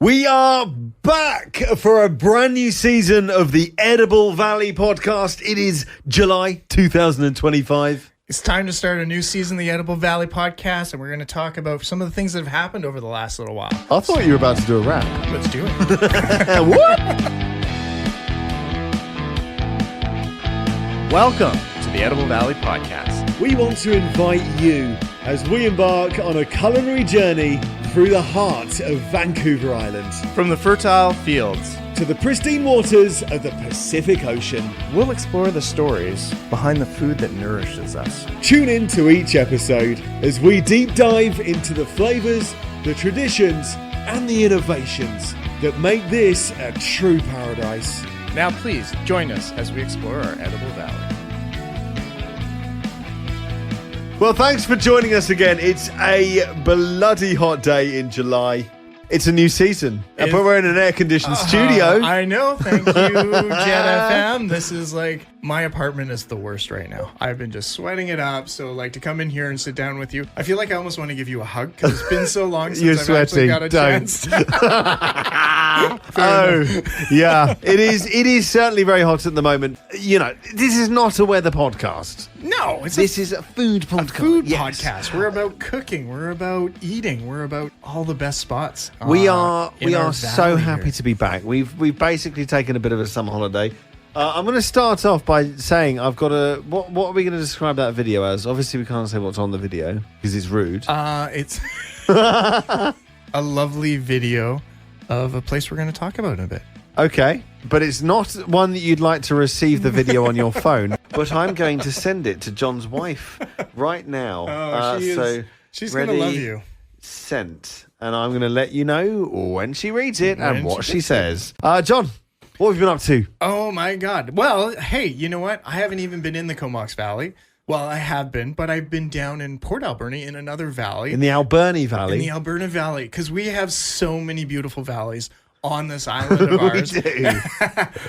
We are back for a brand new season of the Edible Valley podcast. It is July 2025. It's time to start a new season of the Edible Valley podcast, and we're going to talk about some of the things that have happened over the last little while. I thought you were about to do a rap. Let's do it. What? Welcome to the Edible Valley podcast. We want to invite you as we embark on a culinary journey through the heart of Vancouver Island. From the fertile fields to the pristine waters of the Pacific Ocean. we'll explore the stories behind the food that nourishes us. Tune in to each episode as we deep dive into the flavors, the traditions, and the innovations that make this a true paradise. Now please join us as we explore our Edible Valley. Well, thanks for joining us again. It's a bloody hot day in July. It's a new season, but we're in an air-conditioned studio. I know. Thank you, Jet FM. This is like, my apartment is the worst right now. I've been just sweating it up. So, like, to come in here and sit down with you, I feel like I almost want to give you a hug because it's been so long since I've actually got a chance. Oh, yeah. It is certainly very hot at the moment. You know, this is not a weather podcast. No, This is a food podcast. food podcast. We're about cooking. We're about eating. We're about all the best spots. We are our so valley happy here. to be back. We've basically taken a bit of a summer holiday. I'm going to start off by saying I've got a... What are we going to describe that video as? Obviously, we can't say what's on the video because it's rude. It's a lovely video of a place we're going to talk about in a bit. Okay, but it's not one that you'd like to receive the video on your phone. But I'm going to send it to John's wife right now. She's going to love you. Sent. And I'm going to let you know when she reads it When and what she she says. John, what have you been up to? Oh, my God. Well, hey, you know what? I haven't even been in the Comox Valley. Well, I have been, but I've been down in Port Alberni in another valley. In the Alberni Valley. In the Alberta Valley, because we have so many beautiful valleys on this island of ours. We do.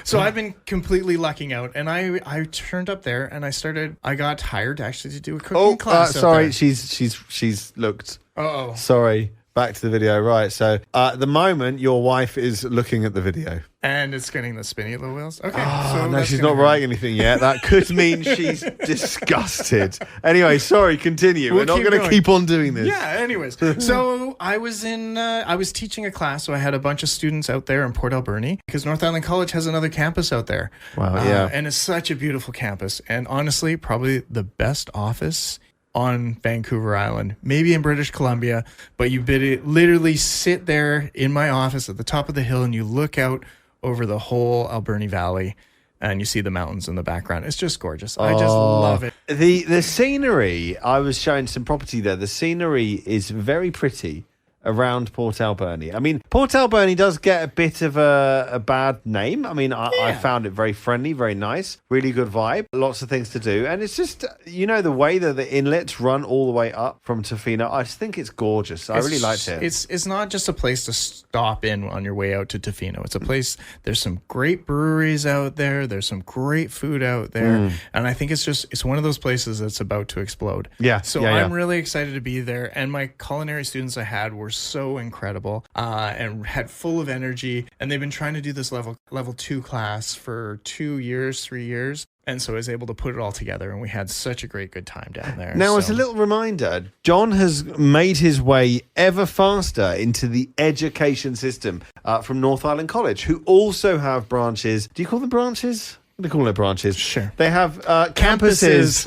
So I've been completely lucking out, and I turned up there and I got hired actually to do a cooking class. Sorry, she's looked. Uh-oh. Sorry. Back to the video, right. So at the moment, your wife is looking at the video. And it's getting the spinny little wheels. Okay. No, that's she's gonna not hurt. writing anything yet. That could mean she's disgusted. Anyway, sorry, continue. We're not keep going to going. keep on doing this. Yeah, anyways. So I was teaching a class, so I had a bunch of students out there in Port Alberni because North Island College has another campus out there. Wow, yeah. And it's such a beautiful campus. And honestly, probably the best office on Vancouver Island, maybe in British Columbia, but you literally sit there in my office at the top of the hill and you look out over the whole Alberni Valley and you see the mountains in the background. It's just gorgeous. I just love it. The scenery, I was showing some property there. The scenery is very pretty around Port Alberni. I mean, Port Alberni does get a bit of a bad name. I mean, I found it very friendly, very nice, really good vibe, lots of things to do. And it's just, you know, the way that the inlets run all the way up from Tofino, I just think it's gorgeous. I really liked it. It's not just a place to stop in on your way out to Tofino. It's a place, there's some great breweries out there. There's some great food out there. And I think it's one of those places that's about to explode. Yeah. So I'm really excited to be there. And my culinary students I had were so incredible and had full of energy. And they've been trying to do this level 2 class for 3 years. And so I was able to put it all together, and we had such a great good time down there. Now, as a little reminder, John has made his way ever faster into the education system from North Island College, who also have branches. Do you call them branches? They call it branches. Sure. They have campuses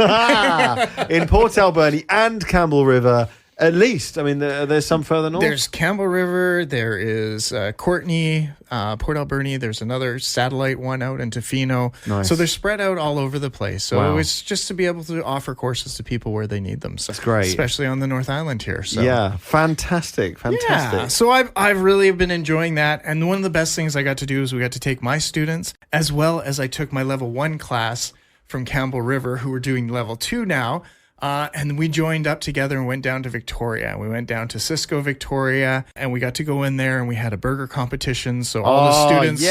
in Port Alberni and Campbell River. At least. I mean, there's some further north. There's Campbell River. There is Courtney, Port Alberni. There's another satellite one out in Tofino. Nice. So they're spread out all over the place. So Wow. it's just to be able to offer courses to people where they need them. So, That's great. Especially on the North Island here. So. Yeah, fantastic. Yeah, so I've really been enjoying that. And one of the best things I got to do is we got to take my students, as well as I took my level 1 class from Campbell River, who are doing level 2 now. And we joined up together and went down to Victoria. We went down to Cisco, Victoria, and we got to go in there and we had a burger competition. So all the students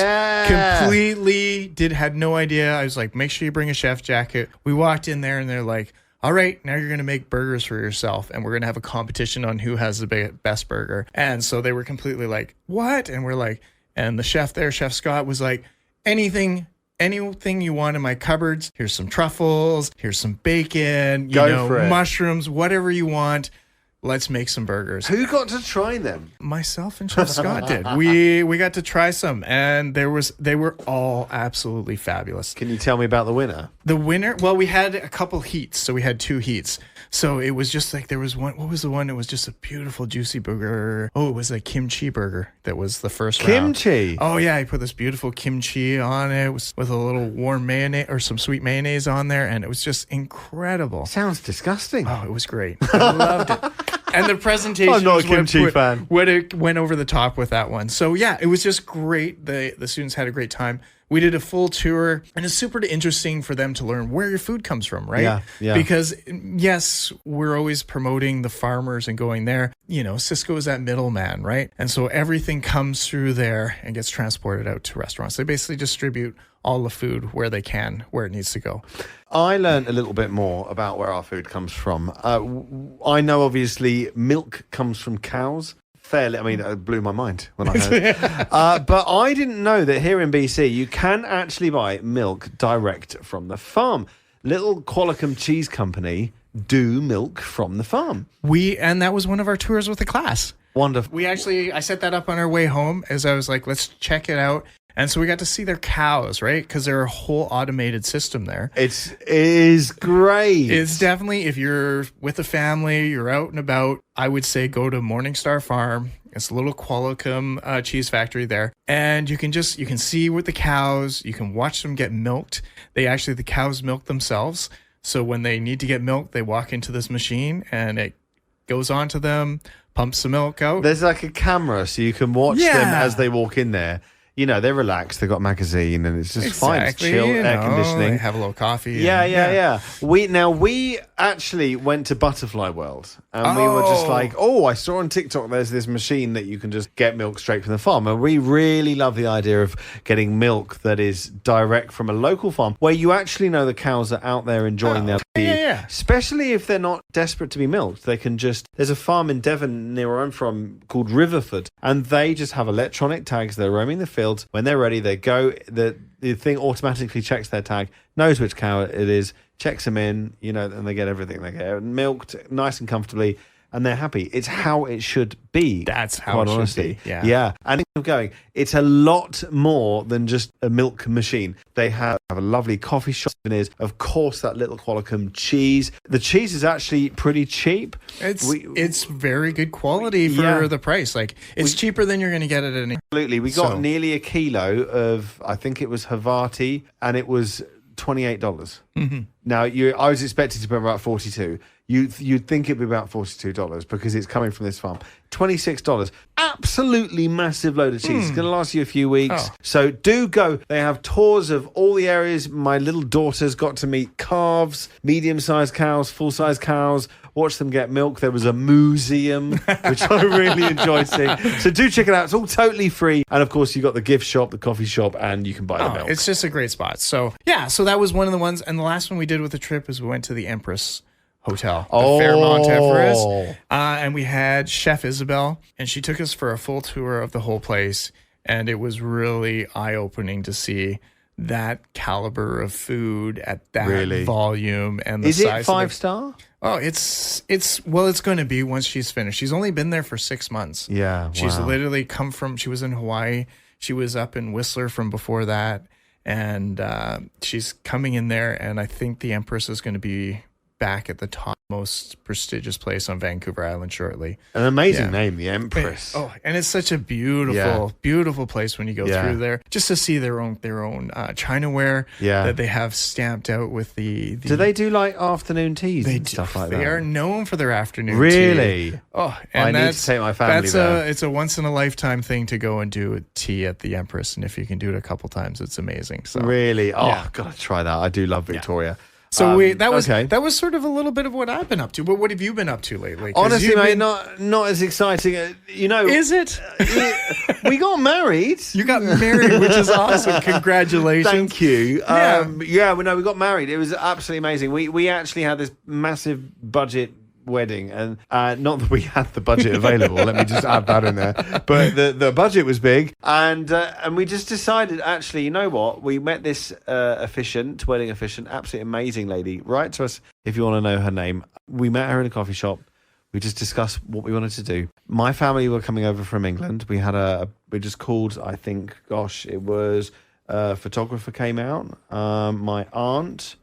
completely had no idea. I was like, make sure you bring a chef jacket. We walked in there and they're like, all right, now you're going to make burgers for yourself, and we're going to have a competition on who has the best burger. And so they were completely like, what? And we're like, and the chef there, Chef Scott, was like, anything you want in my cupboards. Here's some truffles. Here's some bacon. Go for it. Mushrooms, whatever you want. Let's make some burgers. Who got to try them? Myself and Chef Scott did. We got to try some, and they were all absolutely fabulous. Can you tell me about the winner? The winner, well, we had a couple heats, so we had 2 heats. So it was just like there was one. What was the one? It was just a beautiful, juicy burger. Oh, it was a kimchi burger. That was the first round. Kimchi. Oh yeah, he put this beautiful kimchi on it with a little warm mayonnaise or some sweet mayonnaise on there, and it was just incredible. Sounds disgusting. Oh, it was great. I loved it. And the presentation I'm not a kimchi fan. It went over the top with that one. So yeah, it was just great. The students had a great time. We did a full tour, and it's super interesting for them to learn where your food comes from, right? Yeah. Because yes, we're always promoting the farmers and going there. Cisco is that middleman, right? And so everything comes through there and gets transported out to restaurants. They basically distribute all the food where they can, where it needs to go. I learned a little bit more about where our food comes from. I know, obviously, milk comes from cows. Fairly, I mean, it blew my mind when I heard it. But I didn't know that here in BC, you can actually buy milk direct from the farm. Little Qualicum Cheese Company do milk from the farm. And that was one of our tours with the class. Wonderful. I set that up on our way home as I was like, let's check it out. And so we got to see their cows, right? Because they're a whole automated system there. It is great. It's definitely, if you're with a family, you're out and about, I would say go to Morningstar Farm. It's a little Qualicum cheese factory there. And you can see with the cows, you can watch them get milked. The cows milk themselves. So when they need to get milk, they walk into this machine and it goes on to them, pumps the milk out. There's like a camera so you can watch them as they walk in there. They're relaxed. They've got a magazine and it's just fine. It's chill, air conditioning. They have a little coffee. Yeah. We actually went to Butterfly World and we were just like, I saw on TikTok there's this machine that you can just get milk straight from the farm. And we really love the idea of getting milk that is direct from a local farm where you actually know the cows are out there enjoying their feed. Yeah. Especially if they're not desperate to be milked. They can there's a farm in Devon near where I'm from called Riverford, and they just have electronic tags. They're roaming the field. When they're ready, they go. The thing automatically checks their tag, knows which cow it is, checks them in, and they get everything. They get milked nice and comfortably, and they're happy. It's how it should be. That's how it should be. Yeah. And it's a lot more than just a milk machine. They have a lovely coffee shop. Of course, that little Qualicum cheese. The cheese is actually pretty cheap. It's very good quality for the price. Like it's cheaper than you're going to get it at any. Absolutely. We got nearly a kilo of, I think it was Havarti, and it was $28. Mm-hmm. Now, I was expecting to be about $42. You'd think it'd be about $42 because it's coming from this farm. $26. Absolutely massive load of cheese. It's going to last you a few weeks. So do go. They have tours of all the areas. My little daughter's got to meet calves, medium-sized cows, full-sized cows, watch them get milk. There was a museum, which I really enjoyed seeing. So do check it out. It's all totally free. And, of course, you've got the gift shop, the coffee shop, and you can buy the milk. It's just a great spot. So, so that was one of the ones. And the last one we did with the trip is we went to the Empress Hotel, the Fairmont Everest. And we had Chef Isabel, and she took us for a full tour of the whole place. And it was really eye-opening to see that caliber of food at that volume and the size. Is it 5-star? Oh, it's going to be once she's finished. She's only been there for 6 months. Yeah, She's literally she was in Hawaii. She was up in Whistler from before that. And she's coming in there, and I think the Empress is going to be back at the top most prestigious place on Vancouver Island shortly. An amazing name, the Empress. And it's such a beautiful place when you go through there, just to see their own Chinaware that they have stamped out with the. Do they do like afternoon teas and stuff like that? They are known for their afternoon tea. Really? And I need to take my family there. It's a once in a lifetime thing to go and do a tea at the Empress, and if you can do it a couple times, it's amazing. So really, gotta try that. I do love Victoria. So that okay. was sort of a little bit of what I've been up to. But what have you been up to lately? Honestly, mate, not as exciting. Is it? We got married. You got married, which is awesome. Congratulations. Thank you. Yeah. We got married. It was absolutely amazing. We actually had this massive budget wedding, and not that we had the budget available, let me just add that in there, but the budget was big, and we just decided, actually, you know what, we met this wedding officiant, absolutely amazing lady. Write to us if you want to know her name. We met her in a coffee shop. We just discussed what we wanted to do. My family were coming over from England. We had we just called, I think, it was a photographer came out, my aunt,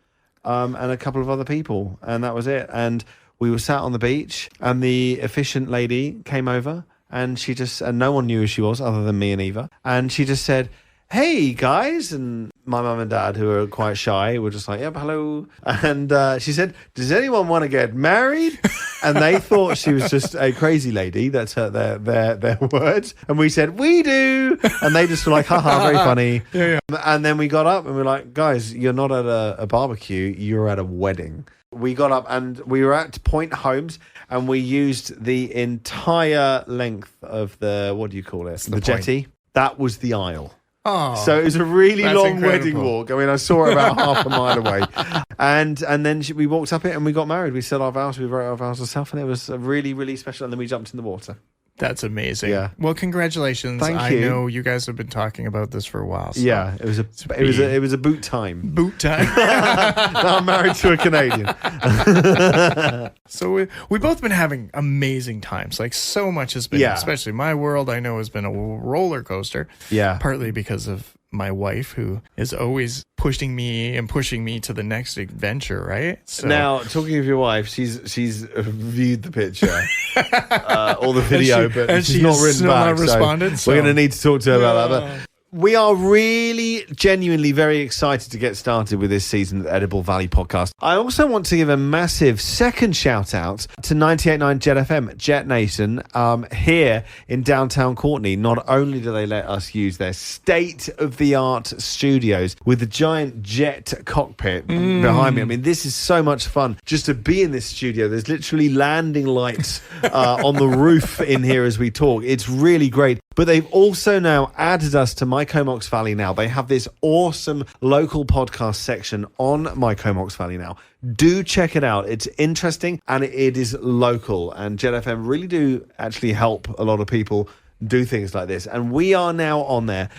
and a couple of other people, and that was it. And we were sat on the beach, and the efficient lady came over, and and no one knew who she was other than me and Eva. And she just said, "Hey, guys." And my mum and dad, who are quite shy, were just like, "Yep, hello." And she said, "Does anyone want to get married?" And they thought she was just a crazy lady. That's their words. And we said, "We do." And they just were like, haha, very funny. Yeah. And then we got up and we were like, "Guys, you're not at a barbecue, you're at a wedding." We got up and we were at Point Homes, and we used the entire length of what do you call it? The jetty. That was the aisle. Oh, so it was a really long incredible. wedding walk. I mean, I saw it about half a mile away. And then we walked up it and we got married. We said our vows, we wrote our vows ourselves, and it was really, really special. And then we jumped in the water. That's amazing. Yeah. Well, congratulations. Thank I you. know you guys have been talking about this for a while. So Yeah, it was a boot time. Boot time. Now I'm married to a Canadian. So we've both been having amazing times. Like, so much has been, especially my world, I know, has been a roller coaster. Yeah. Partly because of my wife, who is always pushing me to the next adventure, right? So Now, talking of your wife, she's viewed the picture or the video, but she's not written back. Responded, so we're going to need to talk to her about that. But we are really, genuinely very excited to get started with this season of the Edible Valley podcast. I also want to give a massive second shout out to 98.9 Jet FM, Jet Nation, here in downtown Courtenay. Not only do they let us use their state-of-the-art studios with the giant jet cockpit behind me. I mean, this is so much fun just to be in this studio. There's literally landing lights on the roof in here as we talk. It's really great. But they've also now added us to My Comox Valley Now. They have this awesome local podcast section on My Comox Valley Now. Do check it out. It's interesting and it is local. And Jet FM really do actually help a lot of people do things like this, and we are now on there.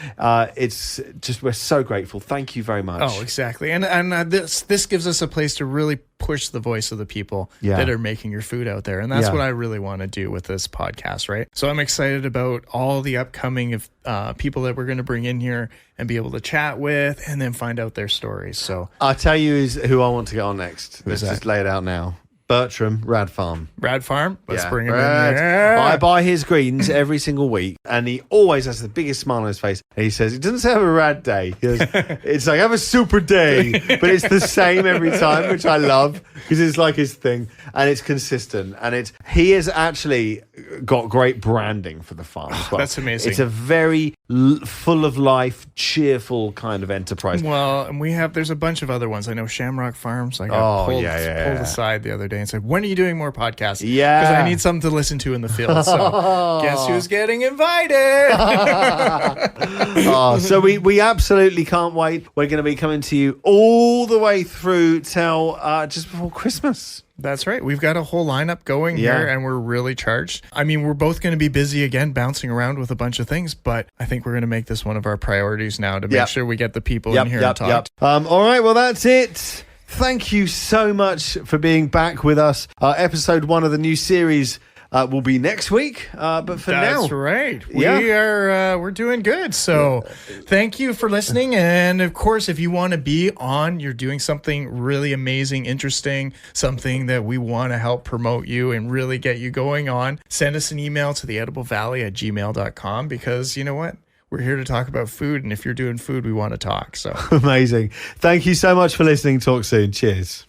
It's just, we're so grateful. Thank you very much. Oh, exactly. And this gives us a place to really push the voice of the people that are making your food out there, and that's what I really want to do with this podcast, right? So I'm excited about all the upcoming people that we're going to bring in here and be able to chat with, and then find out their stories. So I'll tell you who I want to get on next. Let's just lay it out now. Bertram, Rad Farm. Let's bring him in there. I buy his greens every single week, and he always has the biggest smile on his face. And he says, he doesn't say have a rad day. He goes, it's like, have a super day. But it's the same every time, which I love, because it's like his thing, and it's consistent. And he has actually got great branding for the farm as well. That's amazing. It's a very full of life, cheerful kind of enterprise. Well, and there's a bunch of other ones. I know Shamrock Farms. I got pulled aside the other day and said, when are you doing more podcasts? Yeah. Because I need something to listen to in the field. So guess who's getting invited? So we absolutely can't wait. We're going to be coming to you all the way through till just before Christmas. That's right. We've got a whole lineup going here, and we're really charged. I mean, we're both going to be busy again, bouncing around with a bunch of things, but I think we're going to make this one of our priorities now to make sure we get the people in here and talk. All right, well, that's it. Thank you so much for being back with us. Episode 1 of the new series will be next week, but for now, that's right. We're doing good. So thank you for listening. And of course, if you want to be on, you're doing something really amazing, interesting, something that we want to help promote you and really get you going on, send us an email to theediblevalley@gmail.com, because you know what? We're here to talk about food, and if you're doing food, we want to talk. So amazing. Thank you so much for listening. Talk soon. Cheers.